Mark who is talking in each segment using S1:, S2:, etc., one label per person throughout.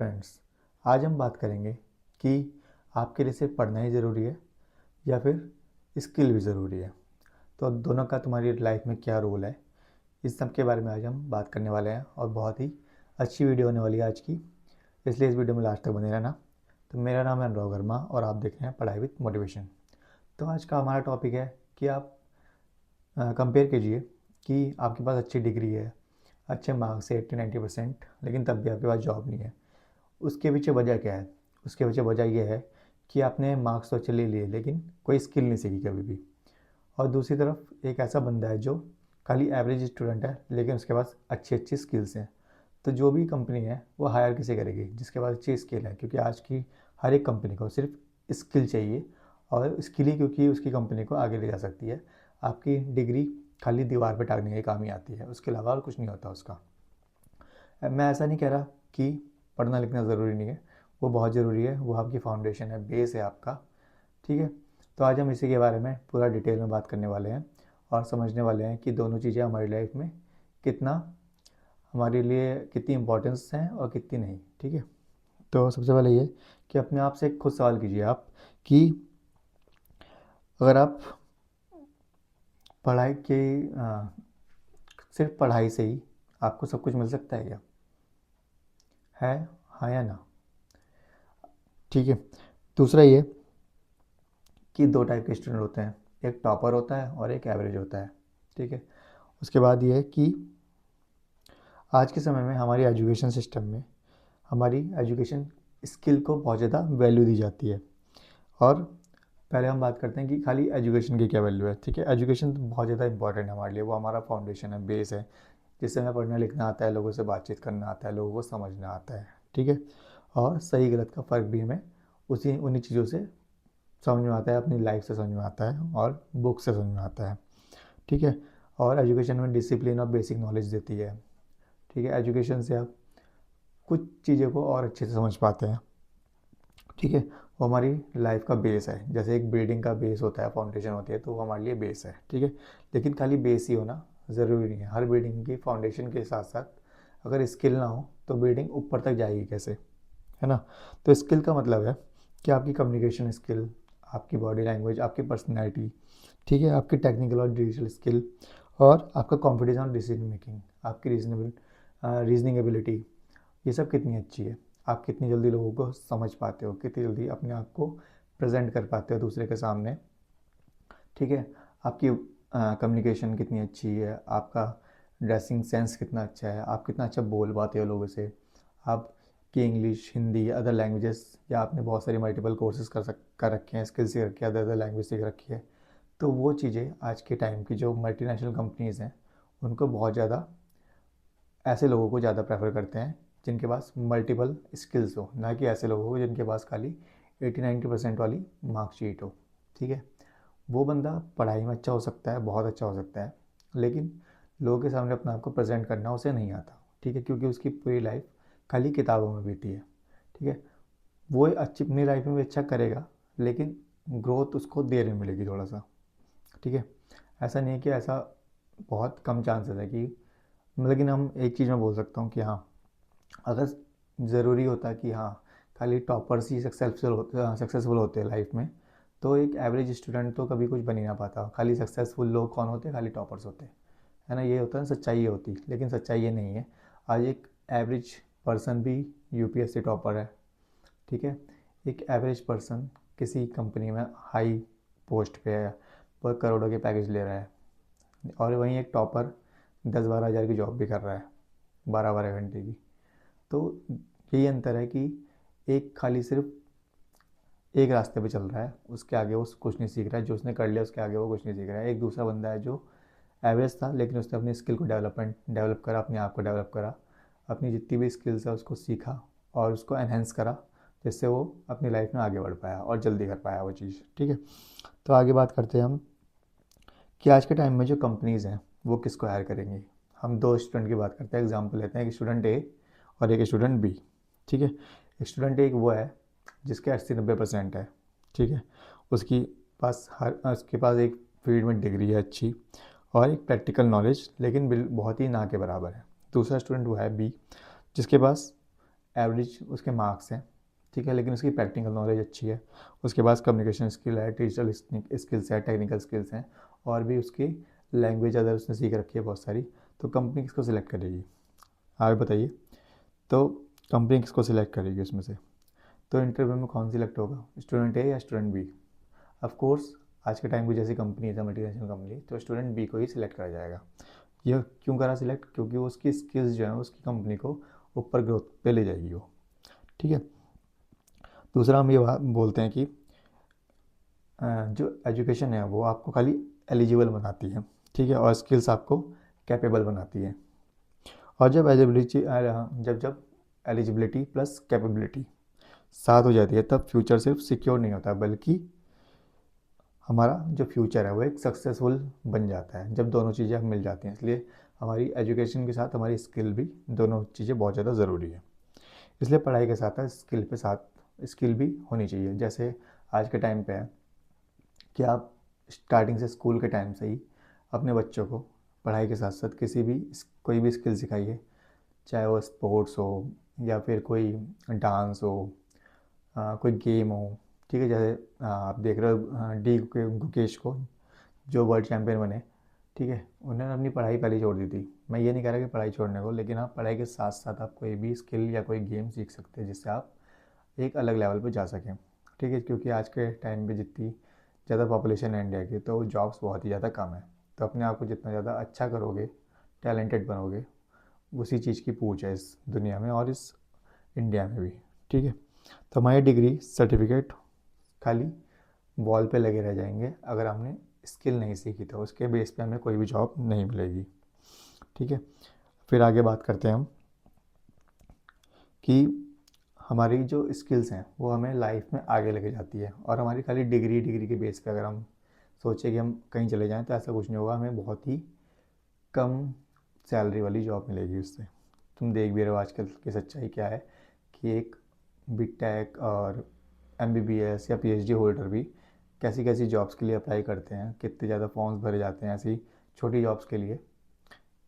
S1: Friends, आज हम बात करेंगे कि आपके लिए सिर्फ पढ़ना ही ज़रूरी है या फिर स्किल भी ज़रूरी है। तो दोनों का तुम्हारी लाइफ में क्या रोल है, इस सब के बारे में आज हम बात करने वाले हैं और बहुत ही अच्छी वीडियो होने वाली है आज की, इसलिए इस वीडियो में लास्ट तक बने रहना। तो मेरा नाम है अनुराग वर्मा और आप देख रहे हैं पढ़ाई विद मोटिवेशन। तो आज का हमारा टॉपिक है कि आप कंपेयर कीजिए कि आपके पास अच्छी डिग्री है, अच्छे मार्क्स है 80-90%, लेकिन तब भी आपके पास जॉब नहीं है। उसके पीछे वजह क्या है? उसके पीछे वजह ये है कि आपने मार्क्स तो अच्छे ले लिए लेकिन कोई स्किल नहीं सीखी कभी भी। और दूसरी तरफ एक ऐसा बंदा है जो खाली एवरेज स्टूडेंट है लेकिन उसके पास अच्छी अच्छी स्किल्स हैं। तो जो भी कंपनी है वो हायर किसे करेगी? जिसके पास अच्छी स्किल है, क्योंकि आज की हर एक कंपनी को सिर्फ स्किल चाहिए और स्किल ही क्योंकि उसकी कंपनी को आगे ले जा सकती है। आपकी डिग्री खाली दीवार पर टांगने के काम ही आती है, उसके अलावा और कुछ नहीं होता उसका। मैं ऐसा नहीं कह रहा कि पढ़ना लिखना ज़रूरी नहीं है, वो बहुत ज़रूरी है, वो आपकी फाउंडेशन है, बेस है आपका। ठीक है, तो आज हम इसी के बारे में पूरा डिटेल में बात करने वाले हैं और समझने वाले हैं कि दोनों चीज़ें हमारी लाइफ में कितना, हमारे लिए कितनी इम्पोर्टेंस हैं और कितनी नहीं। ठीक है, तो सबसे पहले ये कि अपने आप से खुद सवाल कीजिए आप कि अगर आप पढ़ाई के सिर्फ पढ़ाई से ही आपको सब कुछ मिल सकता है क्या? है, हाँ या ना? ठीक है, दूसरा ये कि दो टाइप के स्टूडेंट होते हैं, एक टॉपर होता है और एक एवरेज होता है। ठीक है, उसके बाद ये है कि आज के समय में हमारी एजुकेशन सिस्टम में हमारी एजुकेशन स्किल को बहुत ज़्यादा वैल्यू दी जाती है। और पहले हम बात करते हैं कि खाली एजुकेशन की क्या वैल्यू है। ठीक है, एजुकेशन तो बहुत ज़्यादा इंपॉर्टेंट है हमारे लिए, वो हमारा फाउंडेशन है, बेस है, जिससे हमें पढ़ना लिखना आता है, लोगों से बातचीत करना आता है, लोगों को समझना आता है। ठीक है, और सही गलत का फ़र्क भी हमें उसी उन्हीं चीज़ों से समझ में आता है, अपनी लाइफ से समझ में आता है और बुक से समझ में आता है। ठीक है, और एजुकेशन में डिसिप्लिन और बेसिक नॉलेज देती है। ठीक है, एजुकेशन से आप कुछ चीज़ों को और अच्छे से समझ पाते हैं। ठीक है, वो हमारी लाइफ का बेस है, जैसे एक बिल्डिंग का बेस होता है, फाउंडेशन होती है, तो वो हमारे लिए बेस है। ठीक है, लेकिन खाली बेस ही होना ज़रूरी नहीं है। हर बिल्डिंग की फाउंडेशन के साथ साथ अगर स्किल ना हो तो बिल्डिंग ऊपर तक जाएगी कैसे? है ना? तो स्किल का मतलब है कि आपकी कम्युनिकेशन स्किल, आपकी बॉडी लैंग्वेज, आपकी पर्सनैलिटी, ठीक है, आपकी टेक्निकल और डिजिटल स्किल, और आपका कॉन्फिडेंस और डिसीजन मेकिंग, आपकी रीजनिंग एबिलिटी, ये सब कितनी अच्छी है। आप कितनी जल्दी लोगों को समझ पाते हो, कितनी जल्दी अपने आप को प्रेजेंट कर पाते हो दूसरे के सामने। ठीक है, आपकी कम्युनिकेशन कितनी अच्छी है, आपका ड्रेसिंग सेंस कितना अच्छा है, आप कितना अच्छा बोल पाते हो लोगों से, आपकी इंग्लिश, हिंदी, अदर लैंग्वेजेस, या आपने बहुत सारी मल्टीपल कोर्सेज कर रखे हैं, स्किल सीख रखी है, अदर अदर लैंग्वेज सीख रखी है। तो वो चीज़ें आज के टाइम की जो मल्टीनेशनल कंपनीज़ हैं उनको बहुत ज़्यादा, ऐसे लोगों को ज़्यादा प्रेफर करते हैं जिनके पास मल्टीपल स्किल्स हो, ना कि ऐसे लोगों को जिनके पास खाली 80-90% वाली मार्कशीट हो। ठीक है, वो बंदा पढ़ाई में अच्छा हो सकता है, बहुत अच्छा हो सकता है, लेकिन लोगों के सामने अपने आप को प्रेजेंट करना उसे नहीं आता। ठीक है, क्योंकि उसकी पूरी लाइफ खाली किताबों में बीती है। ठीक है, वो अच्छी अपनी लाइफ में भी अच्छा करेगा लेकिन ग्रोथ उसको देर में मिलेगी थोड़ा सा। ठीक है, ऐसा नहीं है कि ऐसा, बहुत कम चांसेस है कि, लेकिन हम एक चीज़ मैं बोल सकता हूँ कि हाँ, अगर ज़रूरी होता कि हाँ खाली टॉपर्स ही सक्सेसफुल होते हैं लाइफ में, तो एक एवरेज स्टूडेंट तो कभी कुछ बन ही ना पाता। खाली सक्सेसफुल लोग कौन होते हैं? खाली टॉपर्स होते हैं, है ना? ये होता है, सच्चाई ये होती, लेकिन सच्चाई ये नहीं है। आज एक एवरेज पर्सन भी यूपीएससी टॉपर है। ठीक है, एक एवरेज पर्सन किसी कंपनी में हाई पोस्ट पे है, पर करोड़ों के पैकेज ले रहा है, और वहीं एक टॉपर 10-12 हज़ार की जॉब भी कर रहा है, 12-12 घंटे की। तो यही अंतर है कि एक खाली सिर्फ एक रास्ते पे चल रहा है, उसके आगे वो कुछ नहीं सीख रहा है, जो उसने कर लिया उसके आगे वो कुछ नहीं सीख रहा है। एक दूसरा बंदा है जो एवरेज था लेकिन उसने अपनी स्किल को डेवलप करा, अपने आप को डेवलप करा, अपनी जितनी भी स्किल्स है उसको सीखा और उसको एनहेंस करा, जिससे वो अपनी लाइफ में आगे बढ़ पाया और जल्दी कर पाया वो चीज़। ठीक है, तो आगे बात करते हैं हम कि आज के टाइम में जो कंपनीज़ हैं वो किसको हायर करेंगी। हम दो स्टूडेंट की बात करते हैं, एग्जाम्पल लेते हैं, एक स्टूडेंट ए और एक स्टूडेंट बी। ठीक है, स्टूडेंट एक वो है जिसके 80-90% है। ठीक है, उसकी उसके पास एक फील्ड में डिग्री है अच्छी और एक प्रैक्टिकल नॉलेज, लेकिन बहुत ही ना के बराबर है। दूसरा स्टूडेंट वो है बी, जिसके पास एवरेज उसके मार्क्स हैं, ठीक है, लेकिन उसकी प्रैक्टिकल नॉलेज अच्छी है, उसके पास कम्युनिकेशन स्किल है, डिजिटल स्किल्स है, टेक्निकल स्किल्स हैं, और भी उसकी लैंग्वेज अदर उसने सीख रखी है बहुत सारी, तो कंपनी किसको सिलेक्ट करेगी? आप बताइए। तो कंपनी किसको सिलेक्ट करेगी उसमें से? तो इंटरव्यू में कौन सिलेक्ट होगा, स्टूडेंट ए या स्टूडेंट बी? ऑफ कोर्स आज के टाइम की जैसी कंपनी है मल्टीनेशनल कंपनी, तो स्टूडेंट बी को ही सिलेक्ट करा जाएगा। यह क्यों करा सिलेक्ट? क्योंकि वो उसकी स्किल्स जो है उसकी कंपनी को ऊपर ग्रोथ पे ले जाएगी वो, ठीक है। दूसरा हम ये बोलते हैं कि जो एजुकेशन है वो आपको खाली एलिजिबल बनाती है, ठीक है, और स्किल्स आपको कैपेबल बनाती है। और जब एलिजिबिलिटी जब जब एलिजिबिलिटी प्लस कैपेबिलिटी साथ हो जाती है तब फ्यूचर सिर्फ सिक्योर नहीं होता, बल्कि हमारा जो फ्यूचर है वो एक सक्सेसफुल बन जाता है जब दोनों चीज़ें हम मिल जाती हैं। इसलिए हमारी एजुकेशन के साथ हमारी स्किल भी, दोनों चीज़ें बहुत ज़्यादा ज़रूरी है। इसलिए पढ़ाई के साथ साथ स्किल भी होनी चाहिए। जैसे आज के टाइम पे है कि आप स्टार्टिंग से स्कूल के टाइम से ही अपने बच्चों को पढ़ाई के साथ साथ कोई भी स्किल सिखाइए, चाहे वो स्पोर्ट्स हो या फिर कोई डांस हो, कोई गेम हो, ठीक है। जैसे आप देख रहे हो डी गुकेश को, जो वर्ल्ड चैम्पियन बने, ठीक है, उन्होंने अपनी पढ़ाई पहले ही छोड़ दी थी। मैं ये नहीं कह रहा कि पढ़ाई छोड़ने को, लेकिन आप पढ़ाई के साथ साथ आप कोई भी स्किल या कोई गेम सीख सकते हैं जिससे आप एक अलग लेवल पे जा सकें, ठीक है। क्योंकि आज के टाइम पे जितनी ज़्यादा पॉपुलेशन है इंडिया की, तो जॉब्स बहुत ही ज़्यादा कम है। तो अपने आप को जितना ज़्यादा अच्छा करोगे, टैलेंटेड बनोगे, उसी चीज़ की पूछ है इस दुनिया में और इस इंडिया में भी, ठीक है। तो हमारी डिग्री सर्टिफिकेट खाली वॉल पे लगे रह जाएंगे अगर हमने स्किल नहीं सीखी, तो उसके बेस पे हमें कोई भी जॉब नहीं मिलेगी, ठीक है। फिर आगे बात करते हैं हम कि हमारी जो स्किल्स हैं वो हमें लाइफ में आगे लेके जाती है, और हमारी खाली डिग्री डिग्री के बेस पे अगर हम सोचें कि हम कहीं चले जाएं तो ऐसा कुछ नहीं होगा। हमें बहुत ही कम सैलरी वाली जॉब मिलेगी उससे। तुम देख भी रहे हो आजकल की सच्चाई क्या है कि एक बीटेक और एमबीबीएस या पीएचडी होल्डर भी कैसी कैसी जॉब्स के लिए अप्लाई करते हैं, कितने ज़्यादा फॉर्म्स भरे जाते हैं ऐसी छोटी जॉब्स के लिए।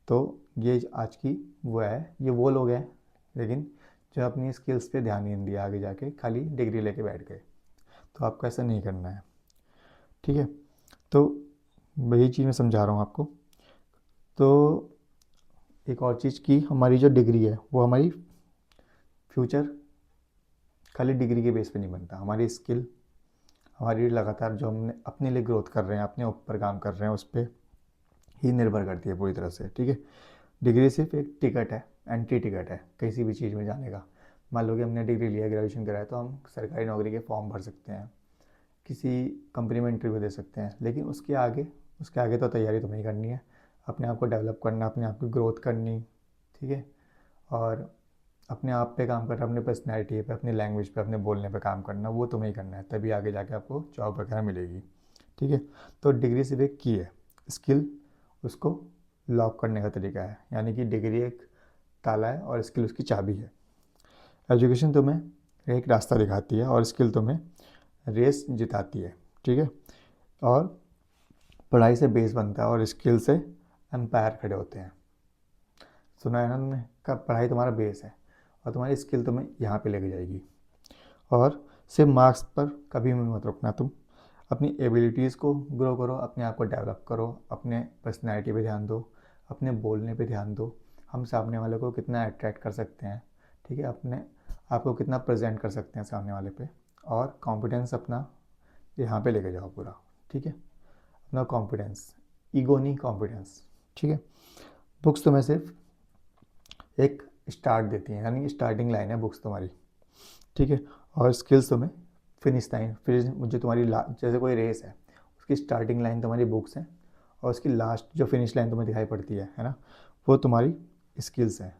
S1: तो ये आज की वो है, ये वो लोग हैं लेकिन जो अपनी स्किल्स पे ध्यान नहीं दिया, आगे जाके खाली डिग्री लेके बैठ गए। तो आपको ऐसा नहीं करना है, ठीक है। तो वही चीज़ मैं समझा रहा हूँ आपको। तो एक और चीज़ की हमारी जो डिग्री है वो हमारी फ्यूचर खाली डिग्री के बेस पे नहीं बनता। हमारी स्किल, हमारी लगातार जो हमने अपने लिए ग्रोथ कर रहे हैं, अपने ऊपर काम कर रहे हैं, उस पर ही निर्भर करती है पूरी तरह से, ठीक है। डिग्री सिर्फ एक टिकट है, एंट्री टिकट है किसी भी चीज़ में जाने का। मान लो कि हमने डिग्री लिया, ग्रेजुएशन करा है, तो हम सरकारी नौकरी के फॉर्म भर सकते हैं, किसी कंपनी में इंटरव्यू दे सकते हैं, लेकिन उसके आगे तो तैयारी तुम्हें ही करनी है। अपने आप को डेवलप करना, अपने आप की ग्रोथ करनी, ठीक है, और अपने आप पे काम करना, अपनी पर्सनैलिटी पे, अपनी लैंग्वेज पे, अपने बोलने पे काम करना, वो तुम्हें ही करना है, तभी आगे जाके आपको जॉब वगैरह मिलेगी, ठीक है। तो डिग्री सिर्फ एक की है, स्किल उसको लॉक करने का तरीका है। यानी कि डिग्री एक ताला है और स्किल उसकी चाबी है। एजुकेशन तुम्हें एक रास्ता दिखाती है और स्किल तुम्हें रेस जिताती है, ठीक है। और पढ़ाई से बेस बनता है और स्किल से एम्पायर खड़े होते हैं। सुना है ना तुमने, कब पढ़ाई तुम्हारा बेस है और तुम्हारी स्किल तुम्हें यहाँ पे लेके जाएगी। और सिर्फ मार्क्स पर कभी भी मत रुकना, तुम अपनी एबिलिटीज़ को ग्रो करो, अपने आप को डेवलप करो, अपने पर्सनैलिटी पे ध्यान दो, अपने बोलने पे ध्यान दो, हम सामने वाले को कितना अट्रैक्ट कर सकते हैं, ठीक है, अपने आपको कितना प्रेजेंट कर सकते हैं सामने वाले पे, और कॉन्फिडेंस अपना यहाँ पे लेके जाओ पूरा, ठीक है। अपना कॉन्फिडेंस, ईगो नहीं, कॉन्फिडेंस, ठीक है। बुक्स तुम्हें सिर्फ एक स्टार्ट देती हैं, यानी स्टार्टिंग लाइन है बुक्स तुम्हारी, ठीक है। और स्किल्स तुम्हें फिनिश लाइन, फिर मुझे तुम्हारी जैसे कोई रेस है, उसकी स्टार्टिंग लाइन तुम्हारी बुक्स हैं और उसकी लास्ट जो फिनिश लाइन तुम्हें दिखाई पड़ती है ना, वो तुम्हारी स्किल्स हैं।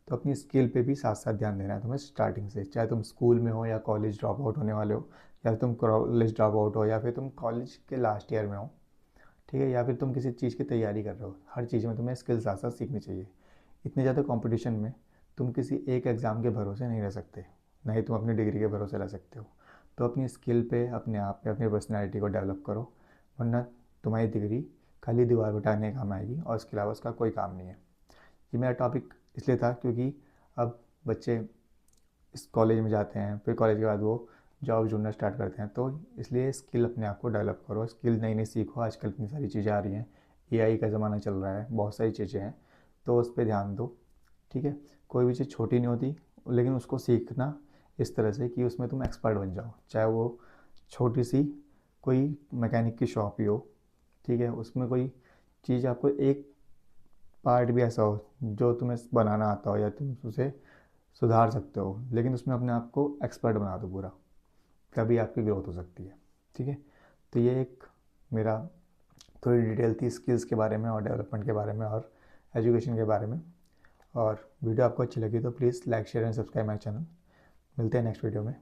S1: तो अपनी स्किल पे भी साथ साथ ध्यान देना है तुम्हें स्टार्टिंग से, चाहे तुम स्कूल में हो या कॉलेज ड्रॉप आउट होने वाले हो, या तुम कॉलेज ड्रॉप आउट हो, या फिर तुम कॉलेज के लास्ट ईयर में हो, ठीक है, या फिर तुम किसी चीज़ की तैयारी कर रहे हो। हर चीज़ में तुम्हें स्किल्स साथ साथ सीखनी चाहिए। इतने ज़्यादा कंपटीशन में तुम किसी एक एग्ज़ाम के भरोसे नहीं रह सकते, ना ही तुम अपनी डिग्री के भरोसे रह सकते हो। तो अपनी स्किल पे, अपने आप पे, अपनी पर्सनैलिटी को डेवलप करो, वरना तुम्हारी डिग्री खाली दीवार उठाने का काम आएगी और इसके अलावा उसका कोई काम नहीं है। ये मेरा टॉपिक इसलिए था क्योंकि अब बच्चे इस कॉलेज में जाते हैं, फिर कॉलेज के बाद वो जॉब ढूंढना स्टार्ट करते हैं। तो इसलिए स्किल अपने आप को डेवलप करो, स्किल नई नई सीखो। आजकल इतनी सारी चीज़ें आ रही हैं, एआई का ज़माना चल रहा है, बहुत सारी चीज़ें हैं, तो उस पर ध्यान दो। ठीक है, कोई भी चीज़ छोटी नहीं होती, लेकिन उसको सीखना इस तरह से कि उसमें तुम एक्सपर्ट बन जाओ। चाहे वो छोटी सी कोई मैकेनिक की शॉप ही हो, ठीक है, उसमें कोई चीज़ आपको एक पार्ट भी ऐसा हो जो तुम्हें बनाना आता हो या तुम उसे सुधार सकते हो, लेकिन उसमें अपने आप को एक्सपर्ट बना दो पूरा, तभी आपकी ग्रोथ हो सकती है। ठीक है, तो ये एक मेरा थोड़ी डिटेल थी स्किल्स के बारे में और डेवलपमेंट के बारे में और एजुकेशन के बारे में। और वीडियो आपको अच्छी लगी तो please like share and subscribe my channel. मिलते हैं नेक्स्ट वीडियो में।